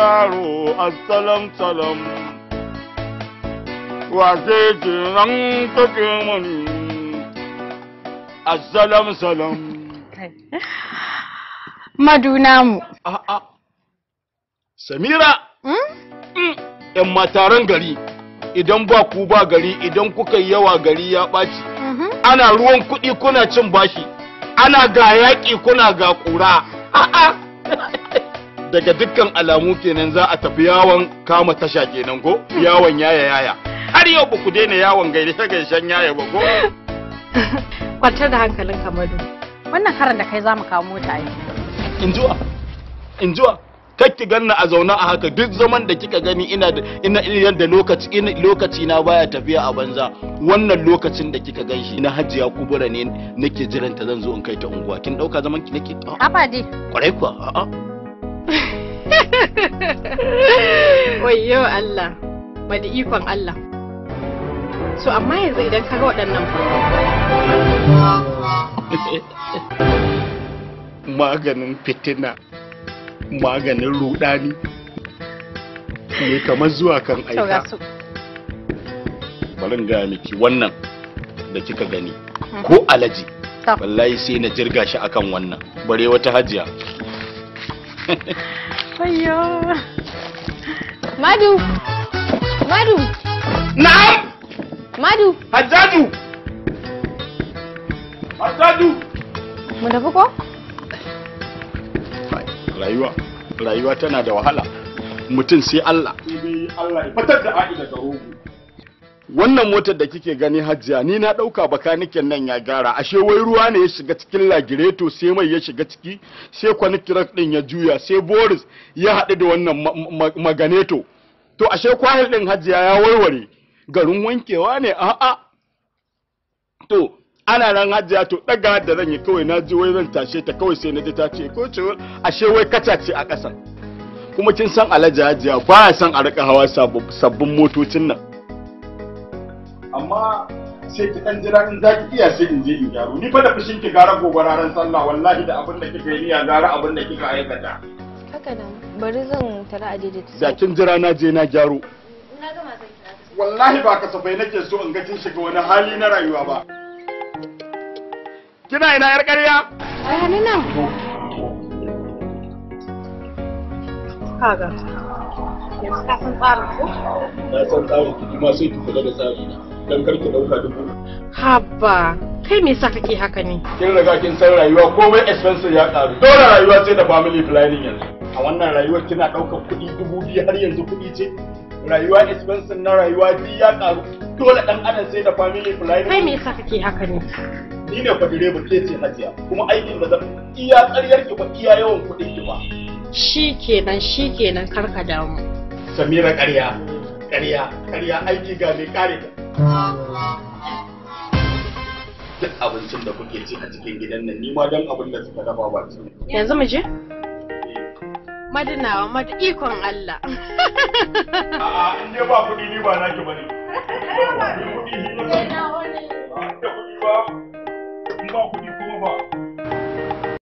Yaro assalam salam wace ce nan take mani assalam salam madunamu a'a Samira yan mataran gari idan ba ku ba gari idan kuka yi yawa gari ya ɓaci ana ruwan kuɗi kuna cin bashi ana ga yaƙi kuna ga ƙura a'a daga dukkan alamu kenan za a tafi yawon kama tasha kenan ko yawon yaya har yau ba ku daina yawon gaishen yaya ba ko kwantar da hankalin Kamadu wannan karan da kai za mu kawo mota ai injuwa ki ganna a zauna a haka duk zaman da kika gani ina yanda lokaci na baya tafiya a banza wannan lokacin da kika ganshi na Hajiya Kubura ne nake jiran ta zan zo in kai ta unguwa kin dauka zaman ki nake haba dai kwarai kuwa a'a wayyo Allah bada ikon Allah so amma yanzu idan ka ga waɗannan maganin fitina maganin rudani ne kamar zuwa kan aika bari in gaya miki wannan da kika gani ko alaji wallahi sai na jirga shi akan wannan bare wata hajiya ayyo Madu na'am Madu Hajjaju mu tafi ko rayuwa tana da wahala mutum sai Allah ya fitar da a'i daga rogo wannan motar da kike gani Hajiya ni na dauka bakaniken nan ya gara ashe wai ruwa ne ya shiga cikin lagireto sai mai ya shiga ciki sai kwanikirak din ya juya sai Boris ya haɗu da wannan maganeto to ashe kwahil din Hajiya ya warware garin wankewa ne a'a to ana nan Hajiya to daga da zan yi kawai na ji wai zan tashe ta kawai sai na ji ta ce ko ce ashe wai kaca ce a ƙasa kuma kin san Alhaji Hajiya baya son a rika hawa sabbin motocin nan amma sai ki dan jira in zaki iya sai in je in gyaro ni fa da fushin ki gara gobararan sallah wallahi da abin da kika yi ya gara abin da kika aikata haka da bari zan tara a daidaita da kin jira na je na gyaro na gama zan kira ka wallahi ba kasafai nake so in ga kin shiga wani hali na rayuwa ba kina ina yar ƙarya ai ni nan kaga yanzu ka san tsarin ko na san tsarin ki kuma sai ki kula da tsari na dan kar ki dauka dubu haba kai me yasa kake haka ne kin riga kin san rayuwa komai expense ya karu dole rayuwa ce da family planning yanzu a wannan rayuwar kina daukar kuɗi 2000 har yanzu kuɗi ce rayuwa expense na rayuwa ji ya karu dole dan adam sai da family planning kai me yasa kake haka ne ni ne fa direba ke ce Hajiya kuma aikin da zan iya ƙaryar ki ba iya yawan kuɗin ki ba shikenan karka damu Samira ƙarya aiki ga mai kare ta duk abincin da kuke ci a cikin gidan nan ni ma dan abin da suka dafa ba ci yanzu mu je madinawa mad ikon Allah a'a in dai ba kuɗi ni ba naki bane kuɗi ni ba ba kuɗi kuma ba